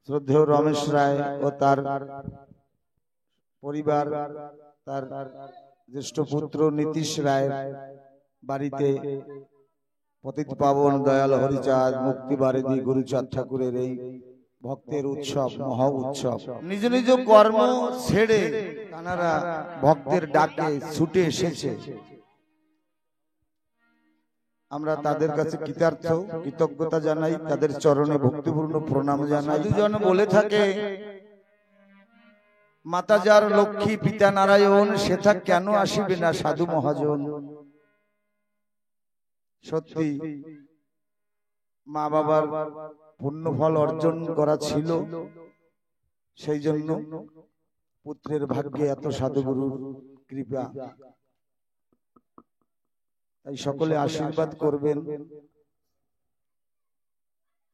শ্রদ্ধেয় রমেশ রায় ও তার পরিবার, তার জ্যেষ্ঠ পুত্র নীতিশ রায় বাড়িতে পতিত পাবন দয়াল হরিচাঁদ মুক্তিবারিধি গুরুচাঁদ ঠাকুরের এই ভক্তের উৎসব, মহা উৎসব, নিজ নিজ কর্ম ছেড়ে তারা ভক্তের ডাকে ছুটে এসেছে। আমরা তাদের কাছে কৃতার্থ, কৃতজ্ঞতা জানাই, তাদের চরণে ভক্তিপূর্ণ প্রণাম জানাই। দুজন বলে থাকে, মাতা যার লক্ষ্মী পিতা নারায়ণ, সেথা কেন আসিবে না সাধু মহাজন। সত্যি মা বাবার পুণ্য ফল অর্জন করা ছিল, সেই জন্য পুত্রের ভাগ্যে এত সাধুগুরুর কৃপা। তাই সকলে আশীর্বাদ করবেন।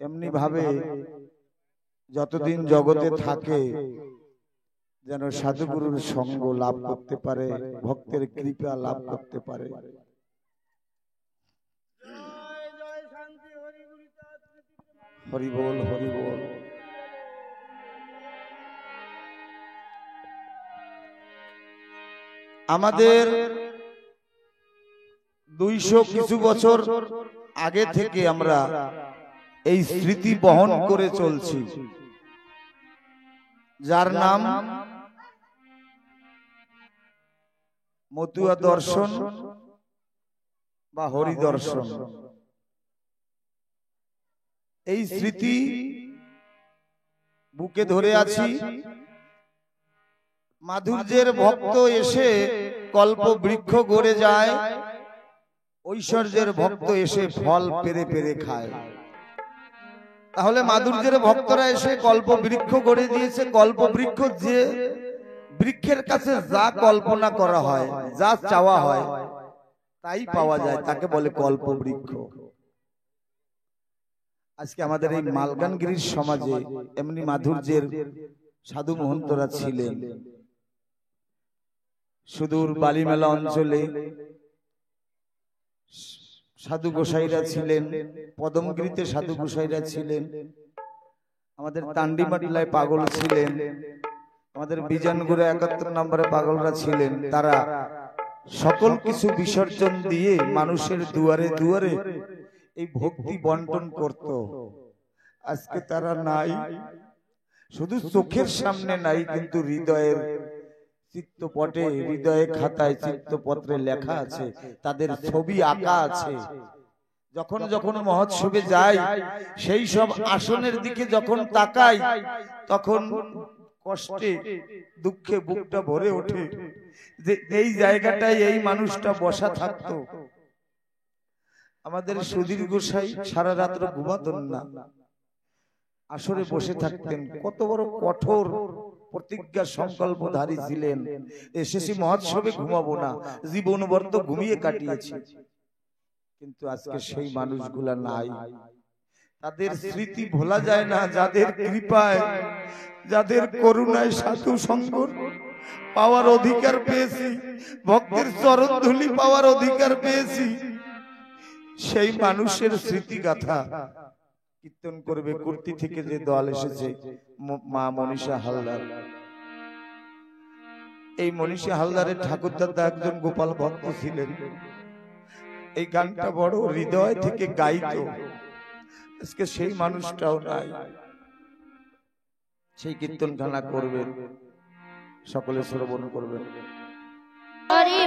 এমনি ভাবে যতদিন জগতে থাকে যেন সাধুগুরুর সঙ্গ লাভ করতে পারে, ভক্তের কৃপা লাভ করতে পারে। হরি বল, হরি বল। আমাদের 200 কিছু বছর আগে থেকে আমরা এই স্মৃতি বহন করে চলছি, যার নাম মতুয়া দর্শন বা হরি দর্শন। এই স্মৃতি বুকে ধরে আছি। মাধুর্যের ভক্ত এসে কল্প বৃক্ষ গড়ে যায়, ঐশ্বর্যের ভক্ত এসে ফল পেরে পেরে খায়। তাহলে মাধুর্যের ভক্তরা এসে কল্প বৃক্ষ গড়ে দিয়েছে। কল্প বৃক্ষ, যে বৃক্ষের কাছে যা কল্পনা করা হয়, যা চাওয়া হয় তাই পাওয়া যায়, তাকে বলে কল্প বৃক্ষ। আজকে আমাদের এই মালকানগিরির সমাজে এমনি মাধুর্যের সাধু মহন্তরা ছিলেন। সুদূর বালিমেলা অঞ্চলে সাধু গোসাইরা ছিলেন, পদমগিরিতে সাধু গোসাইরা ছিলেন, আমাদের তান্ডিমাটিলায় পাগল ছিলেন, আমাদের বিজনগুড়ে 71 নম্বরে পাগলরা ছিলেন। তারা সকল কিছু বিসর্জন দিয়ে মানুষের দুয়ারে দুয়ারে এই ভক্তি বন্টন করত। আজকে তারা নাই, শুধু চোখের সামনে নাই, কিন্তু হৃদয়ের চিত্তপটে, হৃদয়ে খাতায় চিত্তপত্রে লেখা আছে, তাদের ছবি আঁকা আছে। যখন যখন মহোৎসবে যাই, সেই সব আসনের দিকে যখন তাকাই, তখন কষ্টে দুঃখে বুকটা ভরে ওঠে যে এই জায়গাটায় এই মানুষটা বসা থাকতো। আমাদের সুধীর গোসাই সারা রাত্র ঘুমাতেন না, আসরে বসে থাকতেন। কত বড় কঠোর প্রতিজ্ঞা সংকল্পধারী ছিলেন। এসেছি মহোৎসবে, ঘুমাবো না, জীবনভর তো ঘুমিয়ে কাটিয়েছি। কিন্তু আজকে সেই মানুষগুলা নাই। তাদের স্মৃতি ভোলা যায় না। যাদের কৃপায়, যাদের করুণায় সাধু সঙ্গ পাওয়ার অধিকার পেয়েছি, ভক্তের চরণ ধুলি পাওয়ার অধিকার পেয়েছি, সেই মানুষের স্মৃতিগাথা কীর্তন করবে। কুর্তি থেকে যে দল এসেছে, মা মনীষা হালদার। এই মনীষা হালদারের ঠাকুরদাদা একজন গোপাল ভক্ত ছিলেন। এই গানটা বড় হৃদয় থেকে গাইত। আজকে সেই মানুষটাও নাই। সেই কীর্তনখানা করবেন, সকলে শ্রবণ করবেন। হরি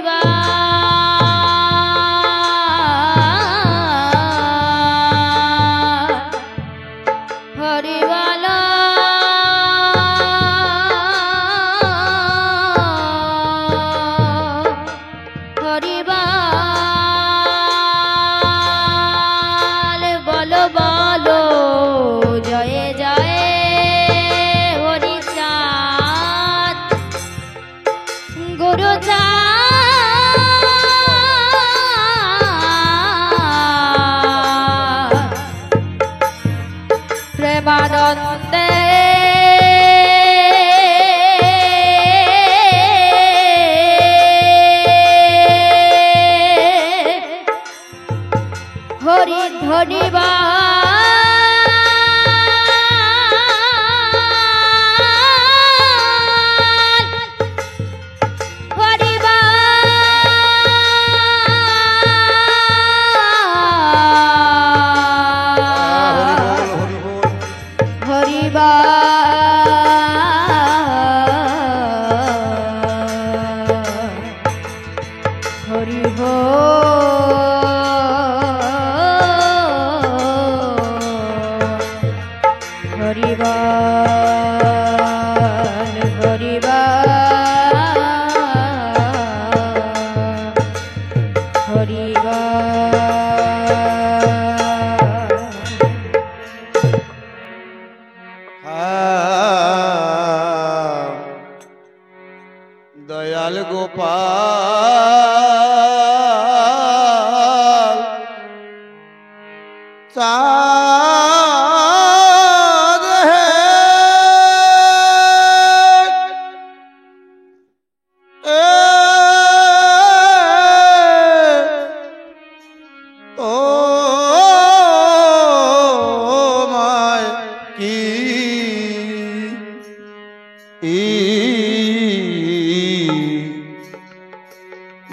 ধনিবা दयाल गोपाल चाँद है तो माय की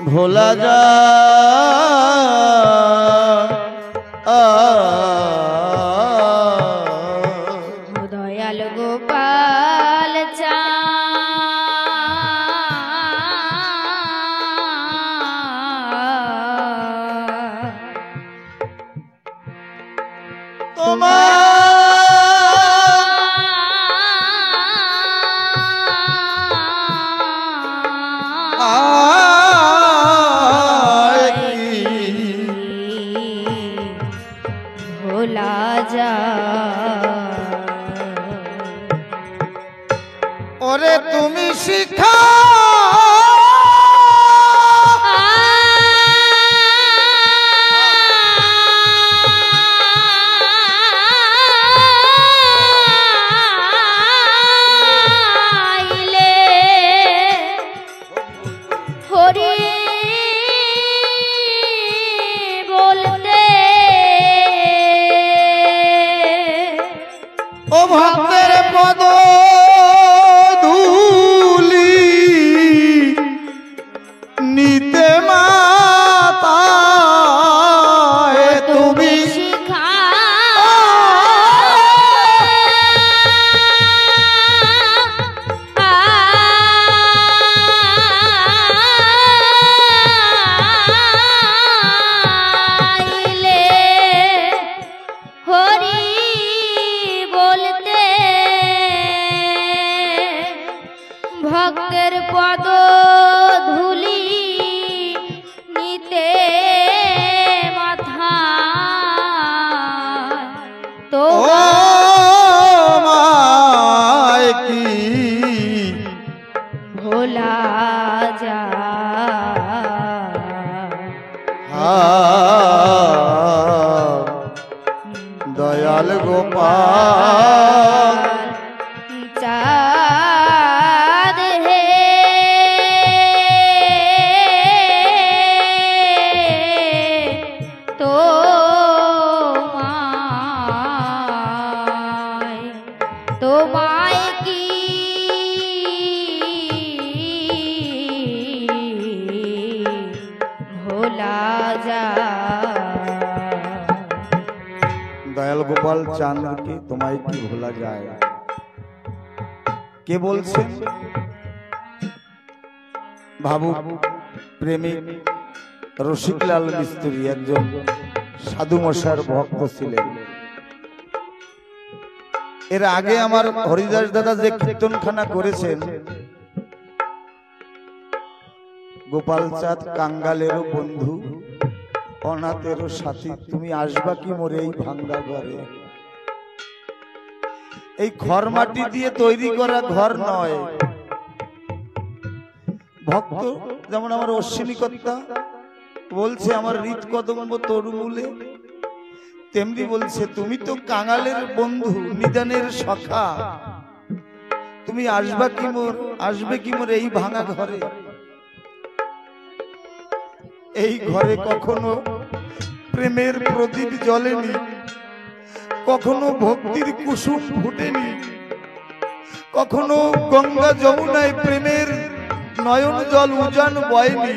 भोला जा दयाल गोपाल भोला जा ओरे तुमी शिखा ओ भक्तेर पद धूली नीते माता तुमी शिखा भक्तेर पद धूली नीते माथा तो माय की भोला जा दयाल गोपाल चाँद है तो माय की भोला जा दयाल गोपाल चांद के तुम्हारी की भोला जाए के बोलছেন ভাবুক প্রেমিক রসিকলাল মিস্ত্রি একজন সাধু মশার ভক্ত ছিলেন। এর আগে আমার হরিদাস দাদা যে কীর্তনখানা করেছেন গোপাল চাঁদ কাঙ্গালেরও বন্ধু অনাথেরও সাথী তুমি আসবা কি মোরে এই ভাঙ্গা ঘরে। এই খড়মাটি দিয়ে তৈরি করা ঘর নয়। ভক্ত যেমন আমার অশ্বিনী কর্তা বলছে আমার হৃদ কদম্ব তরুমূলে, তেমনি বলছে তুমি তো কাঙালের বন্ধু নিদানের সখা, তুমি আসবে কি মোর এই ভাঙা ঘরে। এই ঘরে কখনো প্রেমের প্রদীপ জ্বলেনি, কখনো ভক্তির কুসুম ফুটেনি, কখনো গঙ্গা যমুনায় প্রেমের নয়ন জল উজান বয়নি।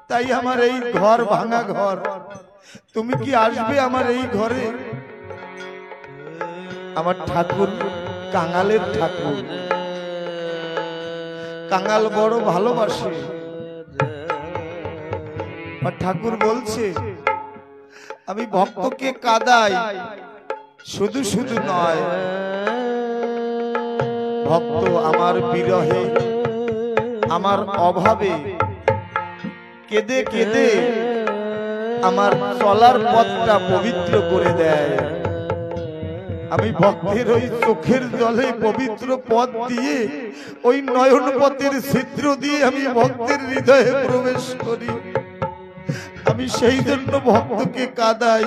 তাই আমার এই ঘর ভাঙা ঘর, তুমি কি আসবে আমার এই ঘরে? আমার ঠাকুর কাঙালের ঠাকুর, কাঙাল বড় ভালোবাসে। আর ঠাকুর বলছে আমি ভক্তকে কাঁদাই, শুধু শুধু নয়, ভক্ত আমার বিরহে আমার অভাবে কেঁদে কেঁদে আমার চলার পথটা পবিত্র করে দেয়। আমি ভক্তের ওই চোখের জলে পবিত্র পথ দিয়ে, ওই নয়ন পথের ছিদ্র দিয়ে আমি ভক্তের হৃদয়ে প্রবেশ করি। আমি সেই জন্য ভক্তকে কাঁদাই।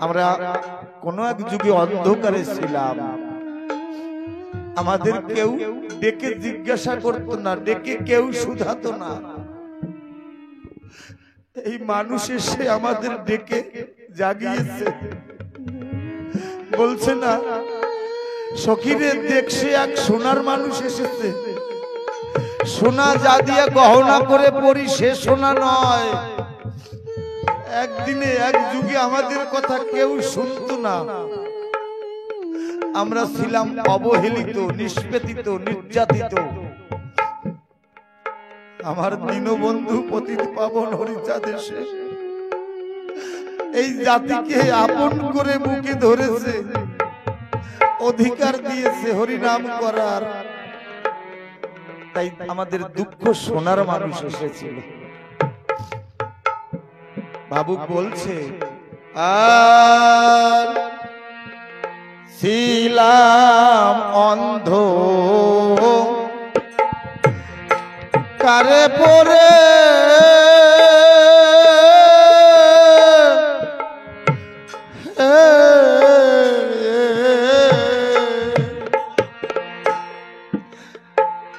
আমরা কোন এক যুগে অন্ধকারে ছিলাম, আমাদের কেউ ডেকে জিজ্ঞাসা করতো না, ডেকে কেউ শুধাতো না। এই মানুষ এসে আমাদের ডেকে জাগিয়েছে, বলছে না সখীরে দেখছে এক সোনার মানুষ এসেছে। সোনা যা দিয়া গহনা করে পড়ি সে সোনা নয়। একদিনে এক যুগে আমাদের কথা কেউ শুনতো না। আমরা ছিলাম অবহেলিত, নিষ্পেদিত, নির্যাতিত। আমার দীনবন্ধু পতিত পাবন হরিচাঁদ এসে এই জাতিকে আপন করে বুকে ধরেছে, অধিকার দিয়েছে হরিনাম করার। তাই আমাদের দুঃখ শোনার মানুষ এসেছিল। ভাবুক বলছে আর ছিলাম অন্ধ কারে পরে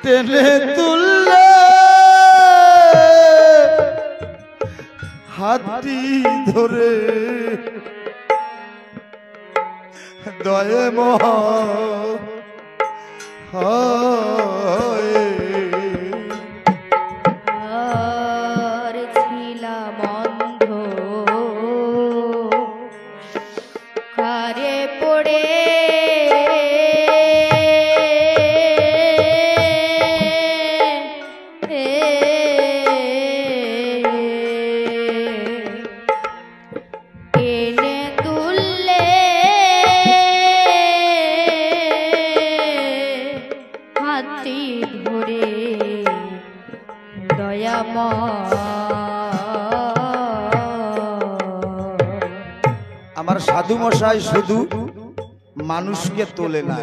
টেনে তুললে হাতটি ধরে দয়ে মহ আর ছিলাম অন্ধ কারে পড়ে টেনে তুললে হাতটি ধরে আমার সাধু মশাই শুধু মানুষকে তোলে না,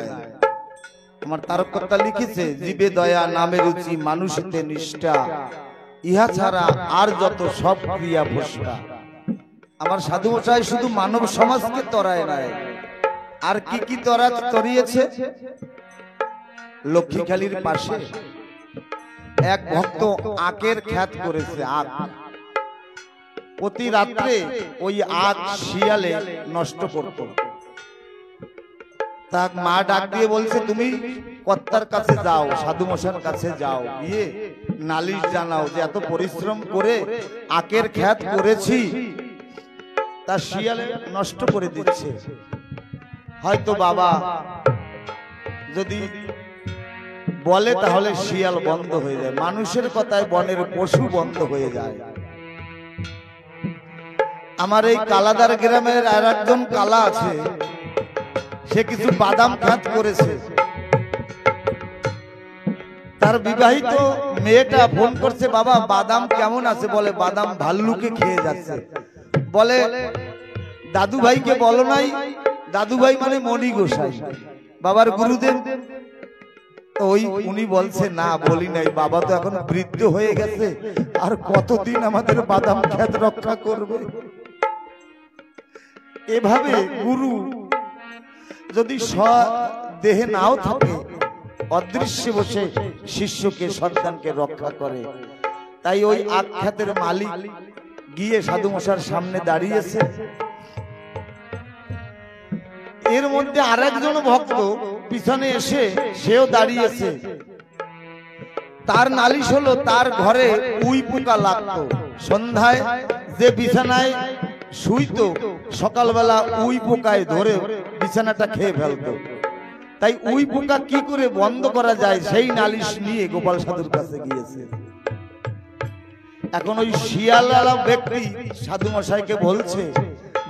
আমার তারকর্তা লিখেছে জীবে দয়া নামে রুচি মানুষেতে নিষ্ঠা, ইহা ছাড়া আর যত সব ক্রিয়া ভ্রষ্টা। আমার সাধু মশাই শুধু মানব সমাজকে তরায় নাই, আর কি কি তরিয়েছে। লক্ষ্মীখালীর পাশে এক ভক্ত আখের খ্যাত করেছে। আখ প্রতি রাত্রে ওই আখ শিয়ালে নষ্ট করত। তা মা ডাক দিয়ে বলছে তুমি কর্তার কাছে যাও, সাধু মশাইয়ের কাছে যাও, গিয়ে নালিশ জানাও যে এত পরিশ্রম করে আখের খ্যাত করেছি, তা শিয়ালে নষ্ট করে দিচ্ছে। হয়তো বাবা যদি বলে তাহলে শিয়াল বন্ধ হয়ে যায়, মানুষের কথায় বনের পশু বন্ধ হয়ে যায়। আমার এই কালাদার গ্রামের আর একজন কালা আছে, সে কিছু বাদাম খ্যাত করেছে। তার বিবাহিত মেয়েটা ফোন করছে, বাবা বাদাম কেমন আছে? বলে বাদাম ভাল্লুকে খেয়ে যাচ্ছে। বলে দাদু ভাইকে বলো নাই? দাদু ভাই মানে মণি গোসাই, বাবার গুরুদেব। ওই উনি বলছে না বলি নাই, বাবা তো এখন বৃদ্ধ হয়ে গেছে, আর কতদিন আমাদের বাদাম খ্যাত রক্ষা করবে। এভাবে গুরু যদি দেহে নাও থাকে, অদৃশ্যে বসে শিষ্যকে সন্তানকে রক্ষা করে। তাই ওই আখ্যাতের মালিক গিয়ে সাধু মশার সামনে দাঁড়িয়েছে। এর মধ্যে আরেকজন ভক্ত পিছনে এসে সেও দাঁড়িয়েছে। তার নালিশ হলো তার ঘরে উই পোকা লাগতো। সন্ধ্যায় যে বিছানায় শুইতো সকালবেলা উই পোকায় ধরে বিছানাটা খেয়ে ফেলতো। তাই উই পোকা কি করে বন্ধ করা যায় সেই নালিশ নিয়ে গোপাল সাধুর কাছে গিয়েছে। এখন ওই শিয়ালওয়ালা ব্যক্তি সাধু মশাইকে বলছে,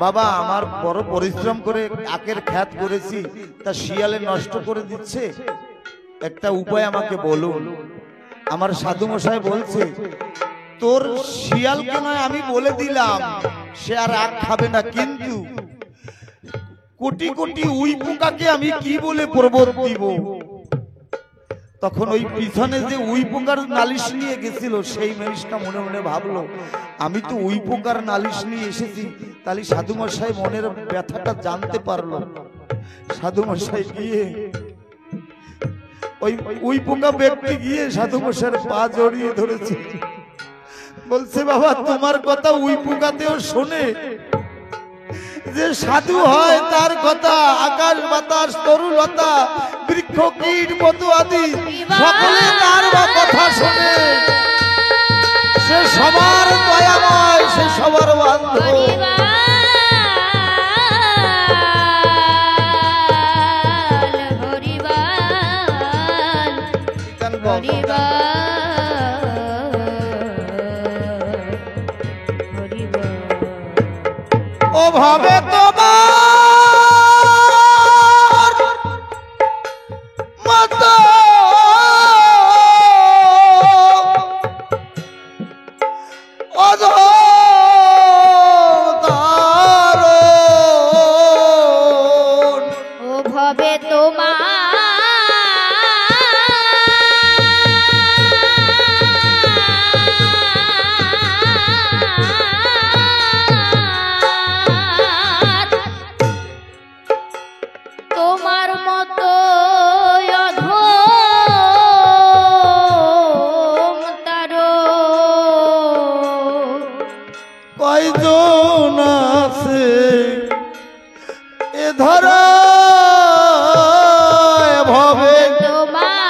বাবা আমার বড় পরিশ্রম করে আখের খ্যাত করেছি, তা শিয়ালে নষ্ট করে দিচ্ছে, একটা উপায় আমাকে বলুন। আমার সাধু মশাই বলছে, তোর শিয়ালকে নয় আমি বলে দিলাম সে আর আখ খাবে না, কিন্তু কোটি কোটি উই পোকাকে আমি কি বলে প্রবোধ দিব। তখন ওই পিছনে যে উই পোকার নালিশ নিয়ে গেছিল সেই মানুষটা মনে মনে ভাবলো, আমি তো উই পোকার নালিশ নিয়ে এসেছি, তাহলে সাধু মশাই মনের ব্যথাটা জানতে পারলো। সাধু মশাই গিয়ে ওই উই পোকা ব্যক্তি গিয়ে সাধু মশাইয়ের পা জড়িয়ে ধরেছে, বলছে বাবা তোমার কথা উই পোকাতেও শোনে, যে সাধু হয় তার কথা আকাশ বাতাস তরুলতা বৃক্ষ কীট পতু আদি সকলে তার কথা শোনে, সে সবার দয়াময়, সে সবার বান্ধব। ও ভাবে তোমার মত অধতারণ, ও ভাবে তোমার তোমার মতো অধম তারো কয়জন আছে এ ধরা ভবে, তোমার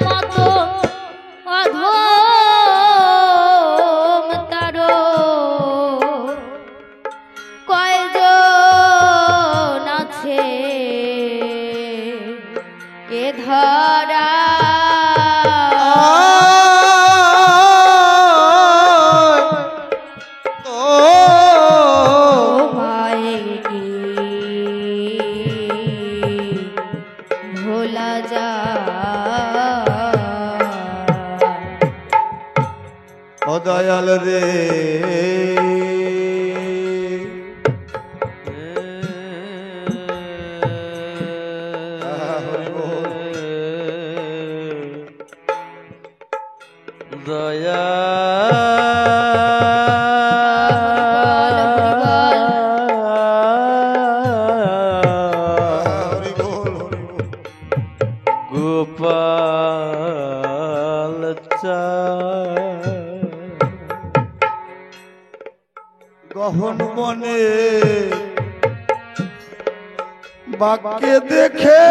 মতো অধম তারো কয়জন আছে এ ধরা ভোলা যা ও দয়াল রে দয়া গোপাল গহন বনে বাক্যে দেখে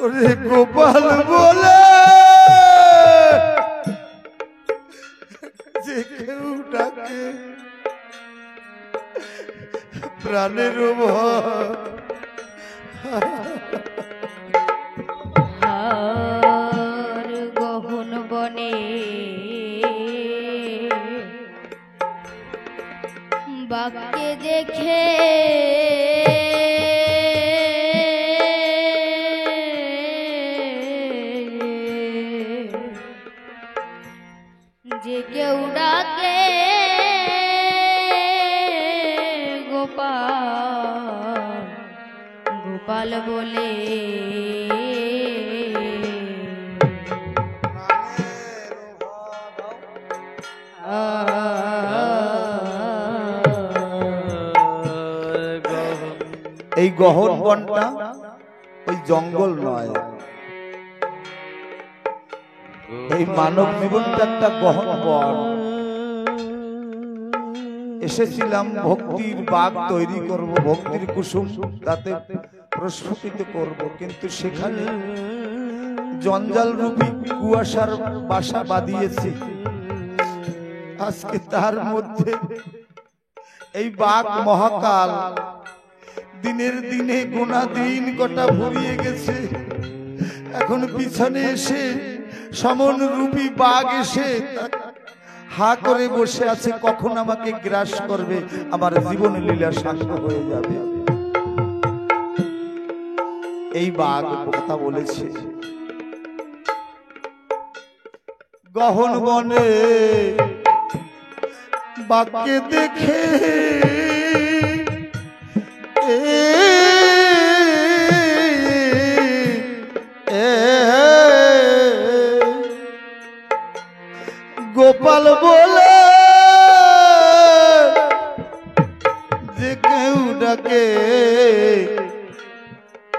ওরে গোপাল বলে যে কেউ ডাকে প্রাণের হার গহন বনে বাক্যে দেখে যে কেউ ডাকে গোপাল গোপাল বলে এই গহন বনটা ওই জঙ্গল নয়, এই মানব জীবনটা একটা গহন বন। এসেছিলাম ভক্তির বাগ তৈরি করব, ভক্তির কুসুম তাতে প্রস্ফুটিত করব, কিন্তু সেখানে জঞ্জাল রূপী কুয়াশার বাসা বাঁধিয়েছি। আজকে তার মধ্যে এই বাঘ মহাকাল দিনের দিনে গোনা দিন কটা ভরিয়ে গেছে। এখন পিছনে এসে সমন রূপী বাঘ এসে হা করে বসে আছে, কখন আমাকে গ্রাস করবে, আমার জীবন লীলা সাক্ষ্য হয়ে যাবে। এই বাঘ কথা বলেছে, গহন বনে বাঘকে দেখে গোপাল বলে যে কেউ ডাকে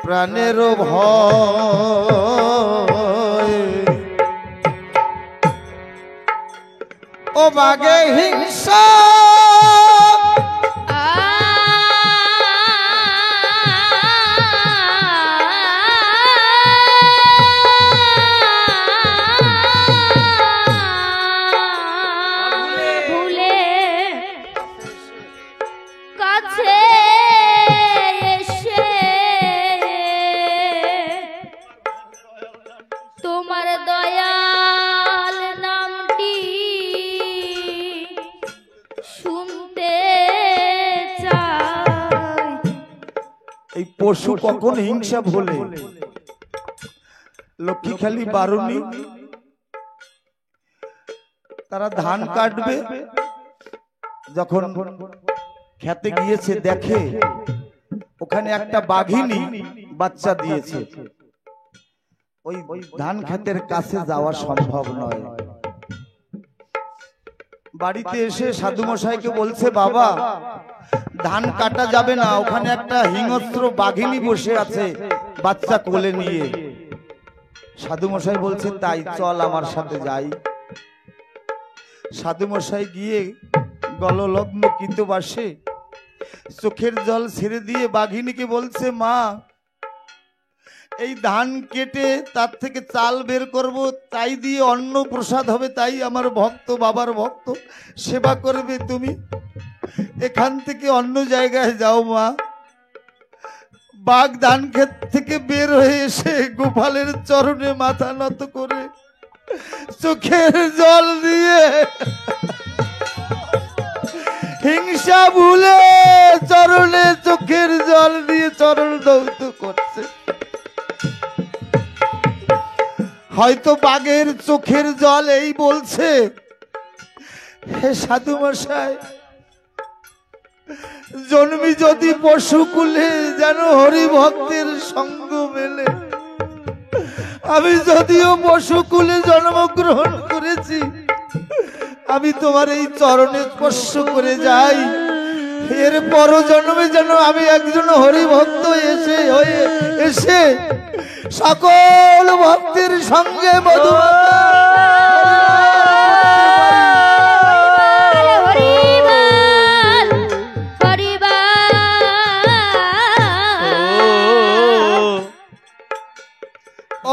প্রাণের ভয়, ও বাগে হিংসা তোমার দয়াল নামটি শুনতে চাই। এই পশু কখন হিংসা ভোলে? লক্ষ্মীখালি বারুনি তারা ধান কাটবে, যখন খেতে গিয়েছে দেখে ওখানে একটা বাঘিনী বাচ্চা দিয়েছে। ওই ধান ক্ষেতের কাছে যাওয়া সম্ভব নয়। বাড়িতে এসে সাধু মশাইকে বলছে, বাবা ধান কাটা যাবে না, ওখানে একটা হিংস্র বাঘিনী বসে আছে বাচ্চা কোলে নিয়ে। সাধু মশাই বলছে, তাই চল আমার সাথে যাই। সাধু মশাই গিয়ে গললগ্ন কৃতবাসে চোখের জল ছেড়ে দিয়ে বাঘিনীকে বলছে, মা এই ধান কেটে তার থেকে চাল বের করব, তাই দিয়ে অন্ন প্রসাদ হবে, তাই আমার ভক্ত বাবার ভক্ত সেবা করবে, তুমি এখান থেকে অন্য জায়গায় যাও মা। বাঘ ধান ক্ষেত থেকে বের হয়ে এসে গোপালের চরণে মাথা নত করে চোখের জল দিয়ে হিংসা ভুলে চরণে চোখের জল দিয়ে চরণ দৌত করছে। হয়তো বাঘের চোখের জল এই বলছে, হে সাধু মশাই, জন্মি যদি পশুকুলে যেন হরি ভক্তের সঙ্গ মেলে। আমি যদিও পশুকুলে জন্মগ্রহণ করেছি, আমি তোমার এই চরণে স্পর্শ করে যাই, এর পর জন্মে যেন আমি একজন হরি ভক্ত এসে সকল ভক্তের সঙ্গে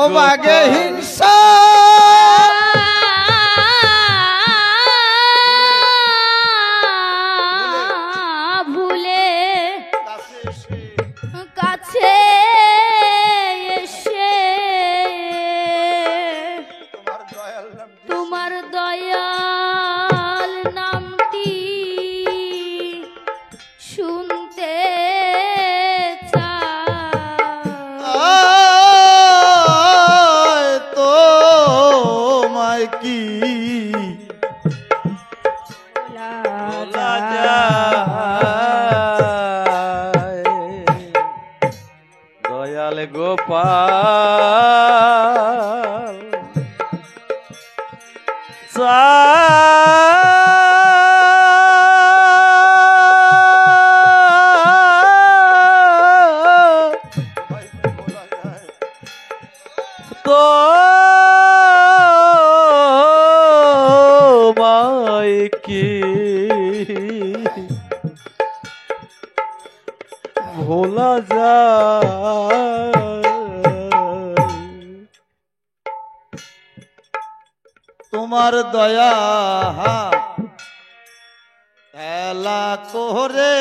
ও বাগে হিংসা ভুলে কাছে এসে তোমার দয়াল নামটি শুনতে চাই। তোমায় কি দয়াল গোপাল ভোলা যায় তোমার দয়া খেলা করে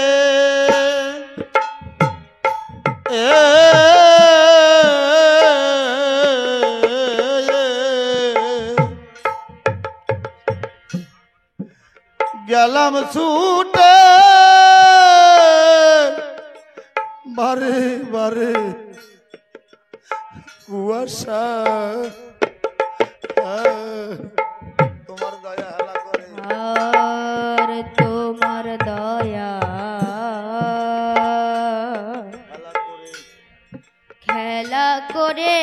গেলাম ছুটে বারে বারে কুয়াশা তোমার দয়া হেলা করে আর তোমার দয়া হেলা করে খেলা করে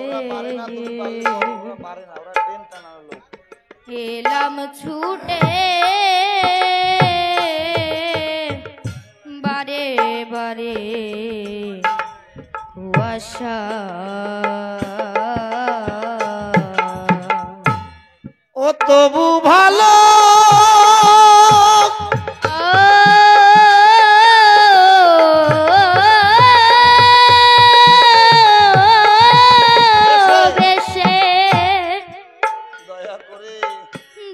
ওরা পারে না, তুমি পারলে করো, ওরা পারে না, ওরা ট্রেন টানার লোক। এলাম ছুটে বারে বারে কুয়াশা ও তবু ভালো বেশে দয়া করে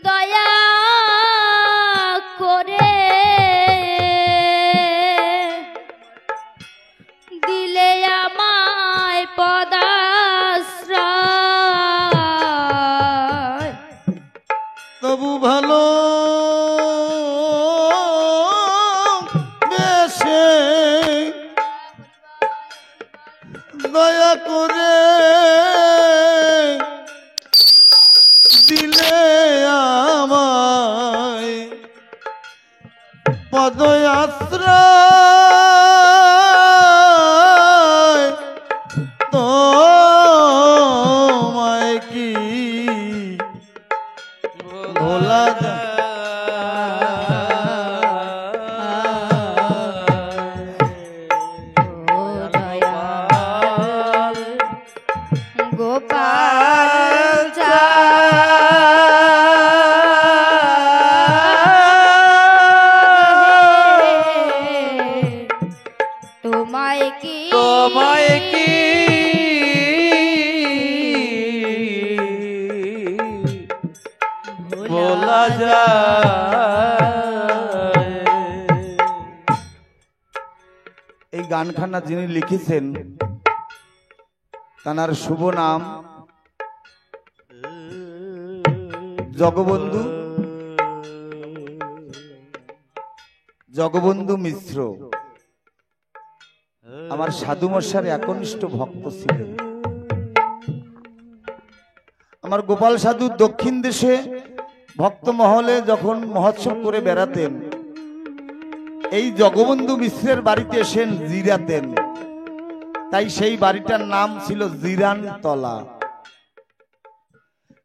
দয়া করে দিলে আমায় পদাশ্রয় তবু ভালো বেশে দয়া করে দিলে আমায় পদয়াত্রায় তোমায় কি ভোলা যায় ও দয়াল গোপাল তোমায় কি তোমায় কি ভোলা যায় এই গানখানা যিনি লিখেছেন তার শুভ নাম জগবন্ধু জগবন্ধু মিশ্র। আমার সাধু মশার একনিষ্ঠ ভক্ত ছিলেন। আমার গোপাল সাধু দক্ষিণ দেশে ভক্ত মহলে যখন মহোৎসব করে বেড়াতেন এই জগবন্ধু মিশ্রের বাড়িতে এসেন জিরাতেন, তাই সেই বাড়িটার নাম ছিল জিরানতলা।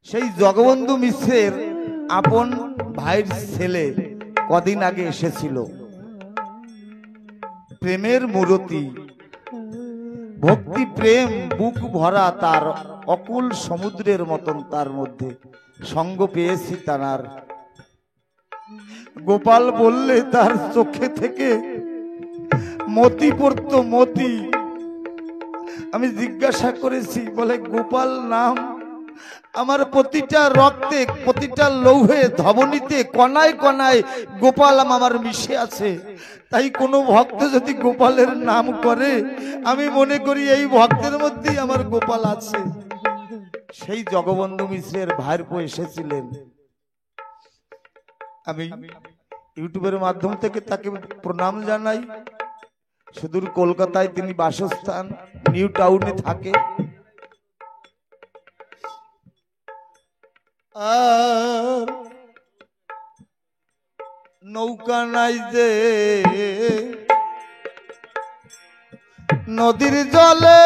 সেই জগবন্ধু মিশ্রের আপন ভাইয়ের ছেলে কদিন আগে এসেছিল। প্রেমের মূরতি, ভক্তি প্রেম বুক ভরা তার অকুল সমুদ্রের মতন তার মধ্যে সঙ্গ পেয়েছি তার। গোপাল বললে তার চোখে থেকে মতি পড়তো মতি। আমি জিজ্ঞাসা করেছি, বলে গোপাল নাম আমার প্রতিটা রক্তে প্রতিটা লৌহে ধবনীতে কণায় কণায় গোপাল আমার মিশে আছে। তাই কোনো ভক্ত যদি গোপালের নাম করে আমি মনে করি এই ভক্তের মধ্যেই আমার গোপাল আছে। সেই জগবন্ধু মিশ্রের ভাইরপো এসেছিলেন। আমি ইউটিউবের মাধ্যম থেকে তাকে প্রণাম জানাই। সুদূর কলকাতায় তিনি বাসস্থান, নিউ টাউনে থাকে। আর নৌকা নাই যে নদীর জলে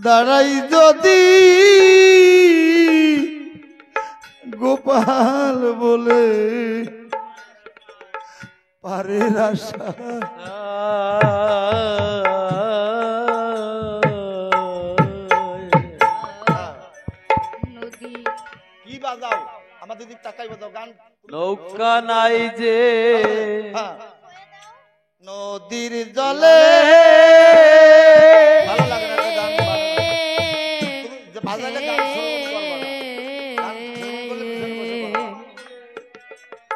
দাঁড়াই যদি গোপাল গোপাল বলে পারের আশা নদী কি বাজাও আমাদের দিক তাকাই বাজাও গান নৌকা নাই যে নদীর জলে ভালো লাগে না গান যে বাজালে গান শুরু করবো না গান শুরু করলে পিছনে বসে পড়ো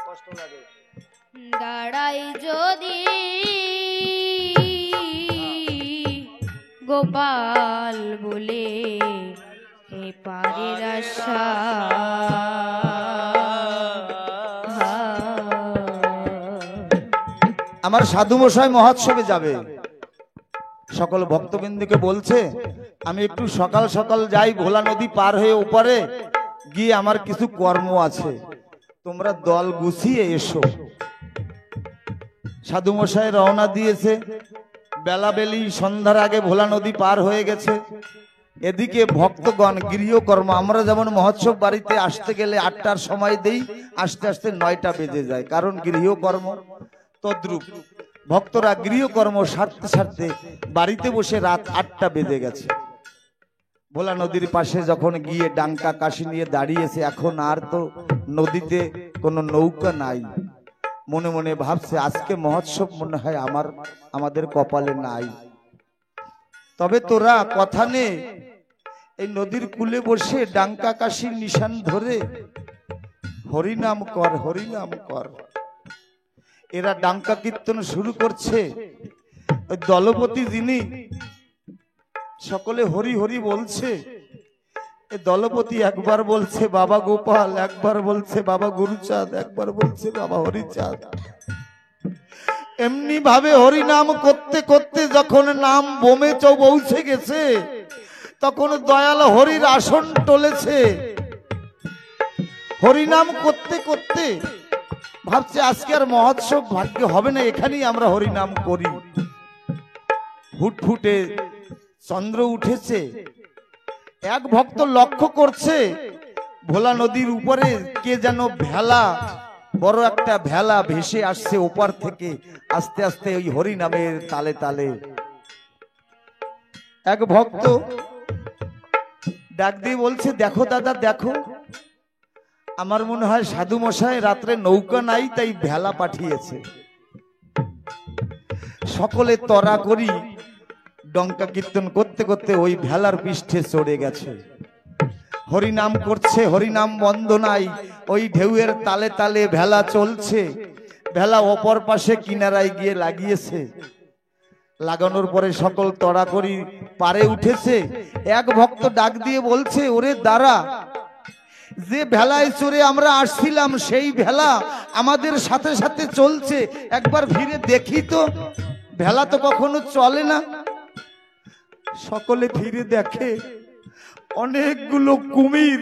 কষ্ট লাগে দাঁড়াই যদি গোপাল বলে এ পারের আশা আমার সাধু মশাই মহোৎসবে যাবে সকল ভক্তবৃন্দকে বলছে আমি একটু সকাল সকাল যাই ভোলা নদী পার হয়ে ওপারে গিয়ে আমার কিছু কর্ম আছে তোমরা দল গুছিয়ে এসো সাধু মশাই রওনা দিয়েছে বেলাবেলি সন্ধ্যার আগে ভোলা নদী পার হয়ে গেছে এদিকে ভক্তগণ গৃহকর্ম আমরা যেমন মহোৎসব বাড়িতে আসতে গেলে 8টার সময় দেই আস্তে আস্তে 9টা বেজে যায় কারণ গৃহকর্ম তদ্রূপ ভক্তরা গৃহকর্ম সারতে সারতে বাড়িতে বসে রাত 8টা বেজে গেছে ভোলা নদীর পাশে যখন গিয়ে ডাঙ্কা কাশি নিয়ে দাঁড়িয়েছে এখন আর তো নদীতে কোনো নৌকা নাই মনে মনে ভাবছে আজকে মহোৎসব মনে হয় আমাদের কপালে নাই তবে তোরা কথা নে এই নদীর কূলে বসে ডাঙ্কা কাশির নিশান ধরে হরিনাম কর হরিনাম কর এরা ডাঙ্কা কীর্তন শুরু করছে ওই দলপতি যিনি সকলে হরি হরি বলছে এই দলপতি একবার বলছে বাবা গোপাল একবার বলছে বাবা গুরুচাঁদ একবার বলছে বাবা হরিচাঁদ এমনি ভাবে হরিনাম করতে করতে যখন নাম বোমে পৌঁছে গেছে তখন দয়াল হরির আসন টলেছে হরিনাম করতে করতে ভাবছে আজকে আর মহোৎসব ভাগ্য হবে না এখানেই আমরা হরিনাম করি ফুটফুটে চন্দ্র উঠেছে এক ভক্ত লক্ষ্য করছে ভোলা নদীর উপরে কে যেন ভেলা বড় একটা ভেলা ভেসে আসছে ওপার থেকে আস্তে আস্তে ওই হরিনামের তালে তালে এক ভক্ত ডাক দিয়ে বলছে দেখো দাদা দেখো আমার মনে হয় সাধু মশাই রাত্রে নৌকা নাই তাই ভেলা পাঠিয়েছে সকলে তরা করি ডঙ্কা কীর্তন করতে করতে ওই ভেলার পৃষ্ঠে চড়ে গেছে হরিনাম করছে হরিনাম বন্ধ নাই ওই ঢেউয়ের তালে তালে ভেলা চলছে ভেলা অপর পাশে কিনারায় গিয়ে লাগিয়েছে লাগানোর পরে সকল তড়া করি পারে উঠেছে এক ভক্ত ডাক দিয়ে বলছে ওরে দাঁড়া যে ভেলায় চড়ে আমরা আসছিলাম সেই ভেলা আমাদের সাথে সাথে চলছে একবার ভিড়ে দেখি তো ভেলা তো কখনো চলে না সকলে ফিরে দেখে অনেকগুলো কুমির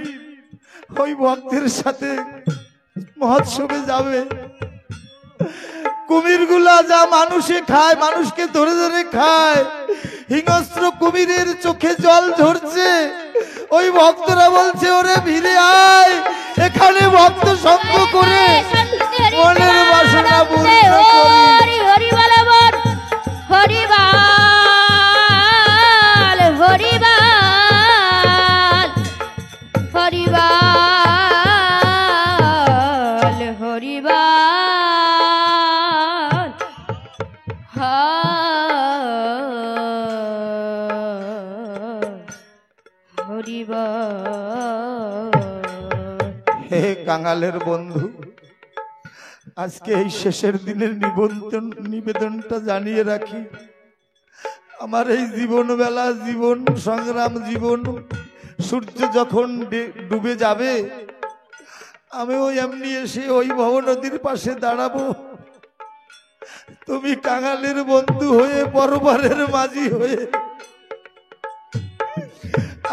ওই ভক্তের সাথে মহোৎসবে যাবে কুমিরগুলা যা মানুষে খায় মানুষকে ধরে ধরে খায় হিংস্র কুমিরের চোখে জল ঝরছে ওই ভক্তরা বলছে ওরে ভিড়ে আয় এখানে ভক্ত সঙ্গ করে মনের বাসনা পূর্ণ করি হরি বল হরি বাল হরি বাল হরি বাল হরি বাল হরি বাল হে কাঙালের বন্ধু আজকে এই শেষের দিনের নিবেদনটা জানিয়ে রাখি আমার এই জীবন বেলা জীবন সংগ্রাম জীবন সূর্য যখন ডুবে যাবে আমিও এমনি এসে ওই ভব নদীর পাশে দাঁড়াবো তুমি কাঙালের বন্ধু হয়ে পরবারের মাঝি হয়ে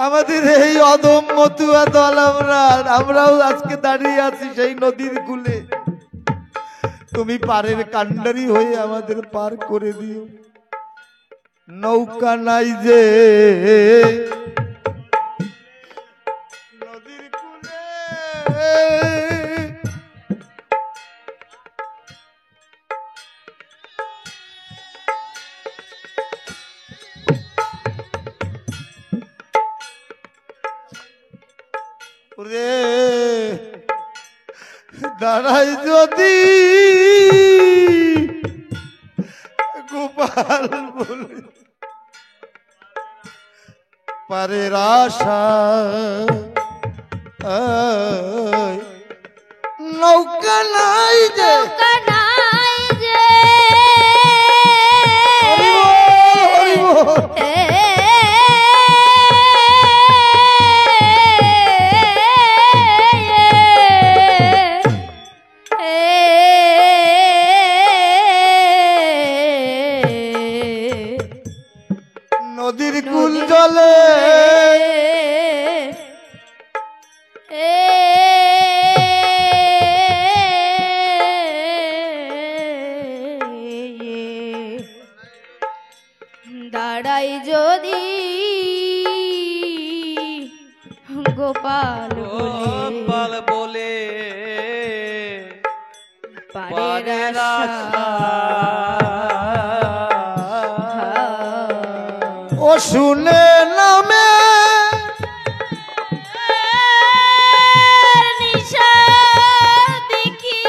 আমাদের এই অদম মতুয়া দল আমরাও আজকে দাঁড়িয়ে আছি সেই নদীর কূলে তুমি পারের কান্ডারি হয়ে আমাদের পার করে দিও নৌকা নাই যে নদীর কূলে দাঁড়াই যদি গোপাল বলে পারে আশা নৌকা নাই যে কানাই যে নদীর কুল জলে দাঁড়াই যদি গোপাল গোপাল বলে পারের আশা ও শুনে নামে নিশা দেখি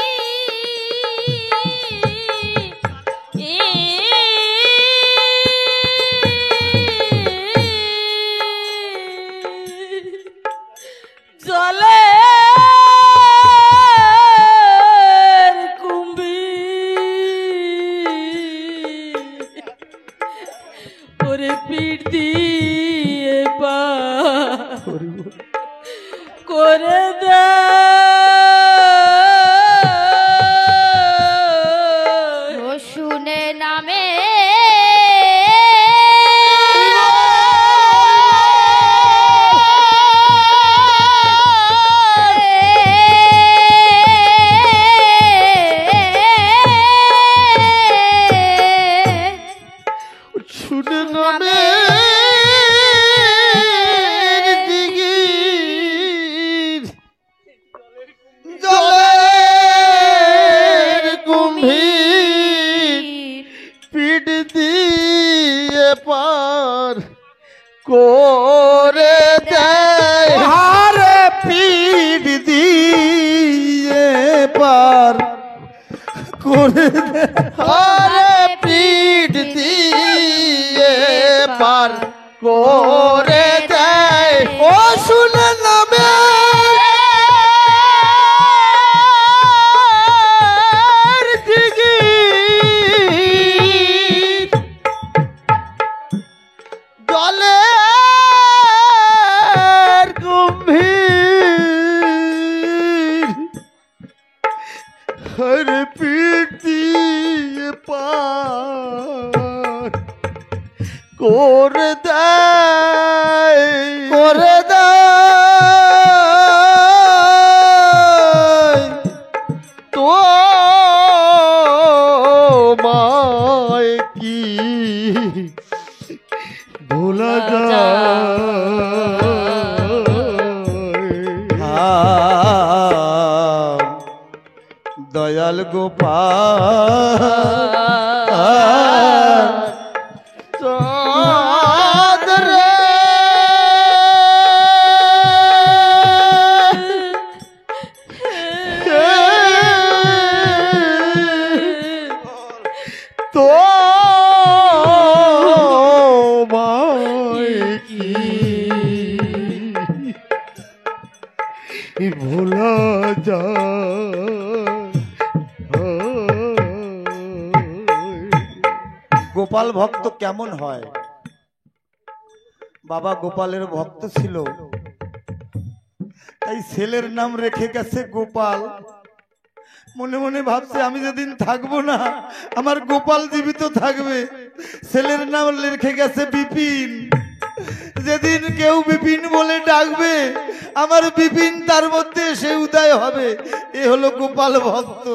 জলে কুম্ভী ওরে পিঠ দিয়ে পা করে দে ও শুনে নামে শুনে নামে জলের কুম্ভীর পিঠ দিয়ে পার করে দেয় হারে পিঠ দিয়ে পার করে দেয় হারে পিঠ দিয়ে পার করে দেয় ও শুনে নামে জলের গম্ভীর হর পিঠ দিয়ে পার করে দেয় তো মায় কি ভোলা যায় দয়াল গোপাল চাঁদ রে তো ভোলা যায় গোপাল ভক্ত কেমন হয় বাবা গোপালের ভক্ত ছিল তাই ছেলের নাম রেখে গেছে গোপাল মনে মনে ভাবছে আমি যেদিন থাকবো না আমার গোপাল জীবিত থাকবে ছেলের নাম রেখে গেছে বিপিন যেদিন কেউ বিপিন বলে ডাকবে আমার বিপিন তার মধ্যে সে উদয় হবে এ হলো গোপাল ভক্ত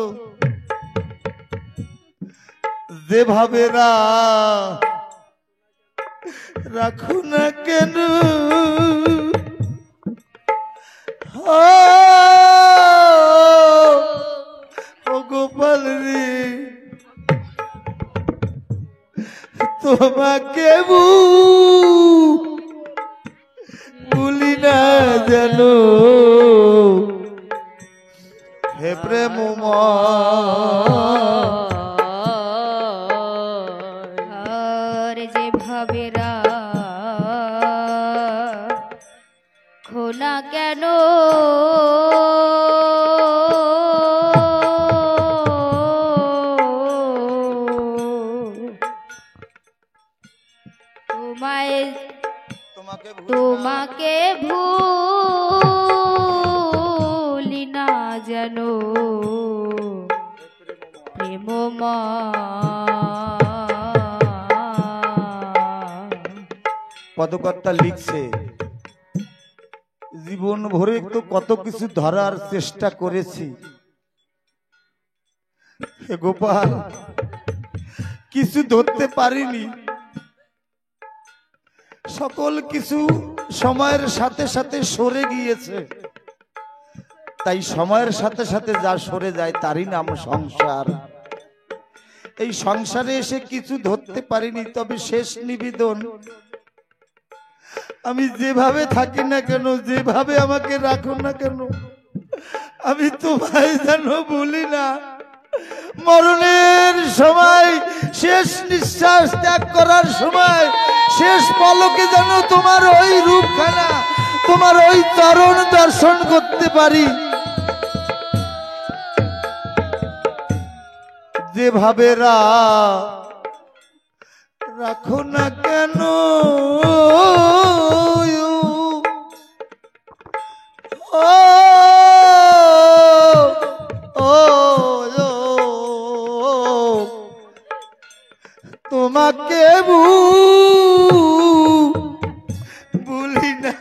যেভাবে রাখো না কেন ও গোপাল রে তোমাকে ভুলি না জানো হে প্রেম প্রেম আর যেভাবে খোনা কেন তোমাকে ভুলি না যেন পদকর্তা লিখছে জীবন ভরে তো কত কিছু ধরার চেষ্টা করেছি, হে গোপাল কিছু ধরতে পারিনি। সকল কিছু সময়ের সাথে সাথে সরে গিয়েছে, তাই সময়ের সাথে সাথে যা সরে যায় তারই নাম সংসার। এই সংসারে এসে কিছু ধরতে পারিনি, তবে শেষ নিবেদন আমি যেভাবে থাকি না কেন, যেভাবে আমাকে রাখো না কেন, আমি তোমায় যেন ভুলি না। মরণের সময়, শেষ নিঃশ্বাস ত্যাগ করার সময়, শেষ পলকে যেন তোমার ওই রূপখানা, তোমার ওই চরণ দর্শন করতে পারি। যেভাবে রাখো না কেন, তোমাকে ভুলি না।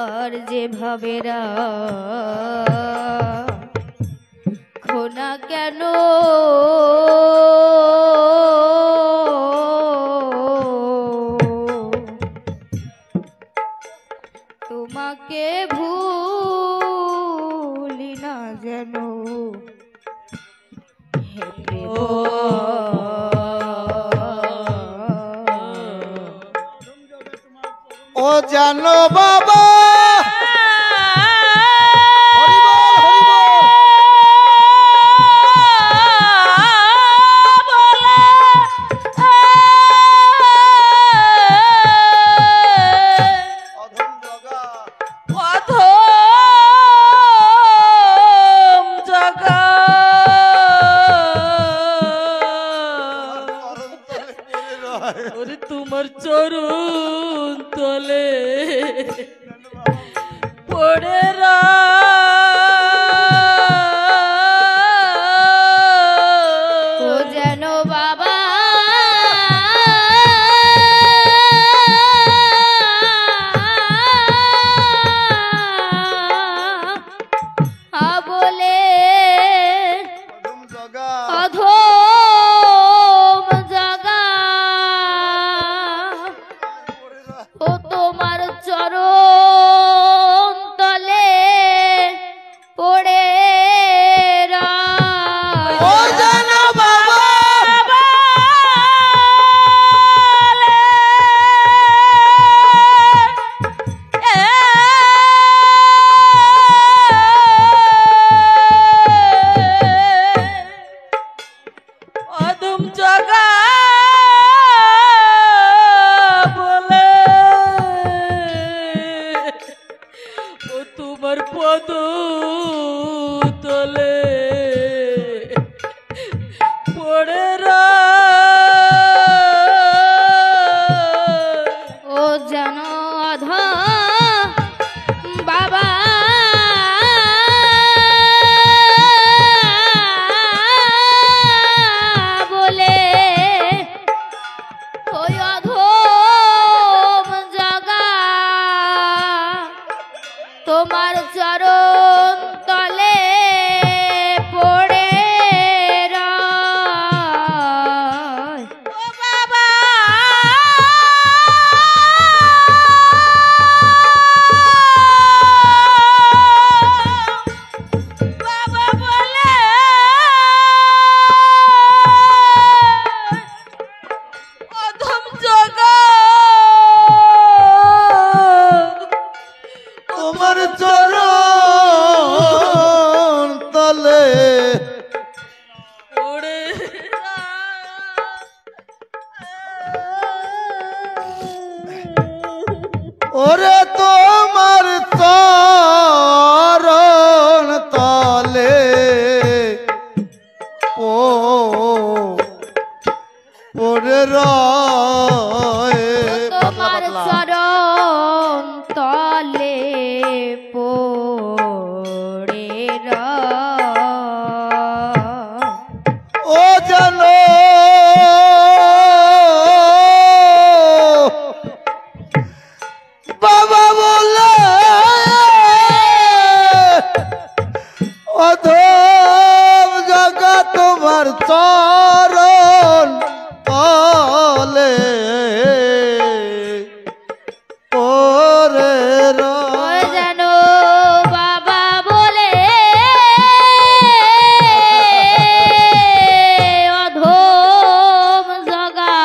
আর যেভাবে খোনা কেন তোমাকে ভুলি না যেন হে প্রেম ও জানো বাবা, তোমার চরণ তলে পড়ে ও যেন বাবা বলে অধম জাগা ও তোমার চরণ তলে পড়ে অদম জাগা বলে ও তোমার পদ তলে পড়ে ও যেন বাবা বলে ওই অধম জাগা তোমার চরণ তলে পড়ে রয়। ও বাবা বাবা বলে অধম জাগা ওরে তোমার চরণ তলে পড়ে রয় তোমার চরণ তলে পড়ে ও জানো বাবা বলে অধম জাগা তোমার চরণ তলে ওরে ওই যেন বাবা বলে অধম জগা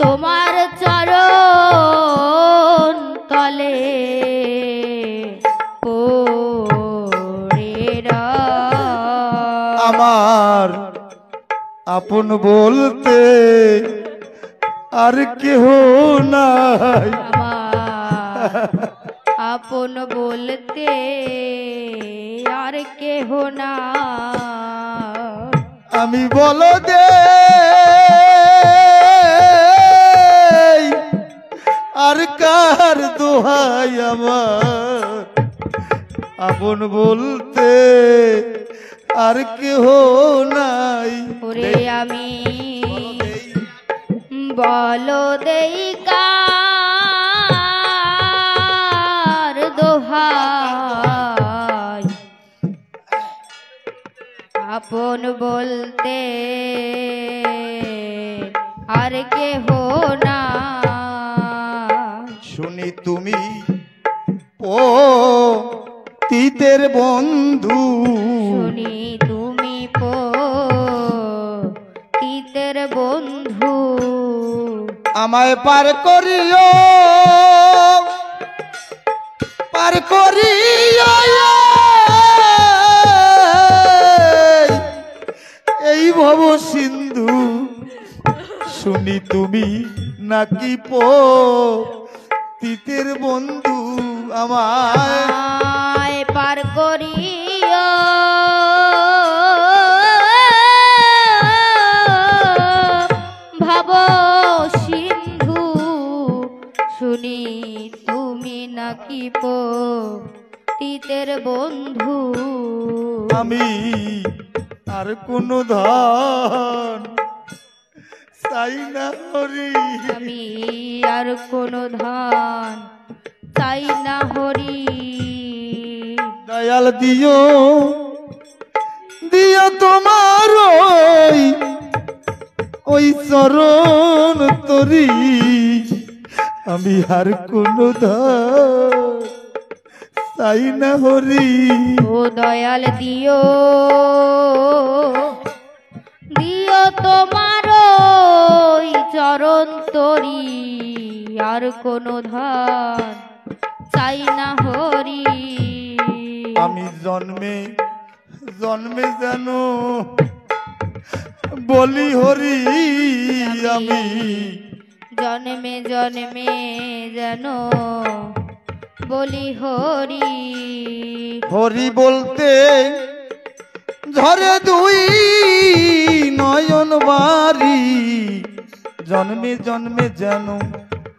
তোমার চরণ তলে পড়ে রয়। আমার আপন বলতে আর কেহ নাই আমার আপন বলতে আর কেহ না। আমি বলো দে আর কার দোহাই আমার আপন বলতে আর কেহ নাই ওরে আমি বলো দেই কার দোহাই আপন বলতে আর কেহ না। শুনি তুমি ও তিতের বন্ধু শুনি তুমি তিতের বন্ধু আমায় পার করিও এই ভব সিন্ধু শুনি তুমি নাকি তিতের বন্ধু আমায় পার করিও ভাব সিন্ধু শুনি তুমি নাকি তিতের বন্ধু। আমি আর কোন ধন চাই না হরি আমি আর কোন ধান চাই না হরি। দয়াল দিও তোমার ওই চরণ তরি আমি আর কোন ধন চাই না হরি। ও দয়াল দিও তোমার ওই চরণ তরি আর কোন ধান চাই না হরি। আমি জন্মে যেন বলি হরি আমি জন্মে যেন বলি হরি। হরি বলতে ঝরে দুই নয়ন বাড়ি জন্মে যেন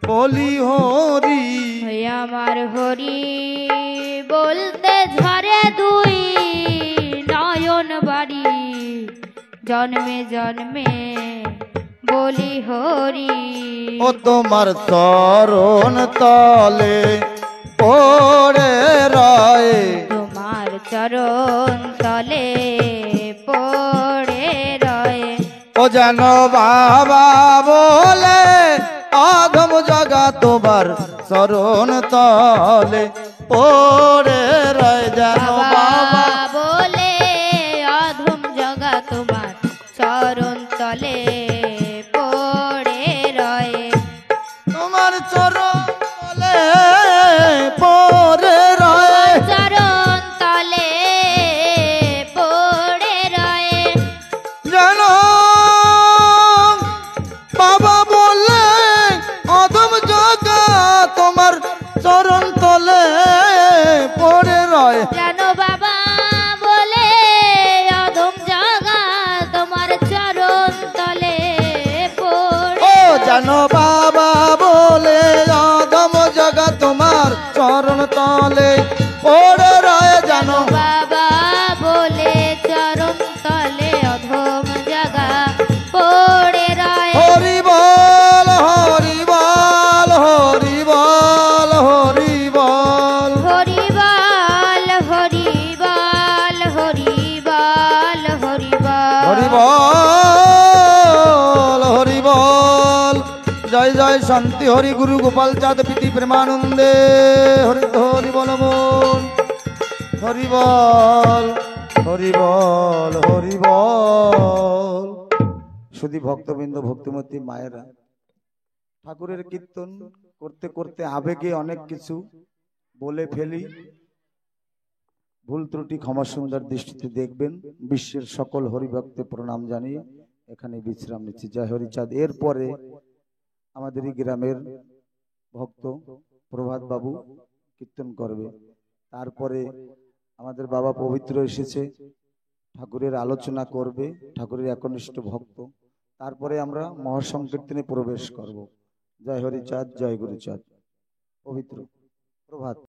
বলি হরি। আমার হরি বলতে ঝরে দুই নয়ন বাড়ি জন্মে বলি হরি। ও তোমার চরণ তলে পড়ে রয় তোমার চরণ তলে পড়ে রয়ে। ও যেন বাবা বলে অধম জগা তোমার চরণ তলে পড়ে রয় যেন বাবা বলে অধম জগা তোমার চরণ তলে পড়ে রয়ে। তোমার চরণ তলে পড়ে রয় চরণ তলে পড়ে রয়ে। যেন বাবা বলে অধম জগা শান্তি হরি গুরু গোপাল চাঁদ প্রীতি প্রেমানন্দে হরি হরি বল বল হরি বল হরি বল হরি বল। শুধু ভক্তবৃন্দ ভক্তিমতী মায়েরা, ঠাকুরের কীর্তন করতে করতে আবেগে অনেক কিছু বলে ফেলি, ভুল ত্রুটি ক্ষমা সুন্দর দৃষ্টিতে দেখবেন। বিশ্বের সকল হরিভক্তে প্রণাম জানিয়ে এখানে বিশ্রাম নিচ্ছি। জয় হরিচাঁদ। এরপরে আমাদের এই গ্রামের ভক্ত প্রভাত বাবু কীর্তন করবে। তারপরে আমাদের বাবা পবিত্র এসেছে, ঠাকুরের আলোচনা করবে, ঠাকুরের একনিষ্ঠ ভক্ত। তারপরে আমরা মহাসংকীর্তনে প্রবেশ করব। জয় হরিচাঁদ, জয় গুরুচাঁদ। পবিত্র প্রভাত।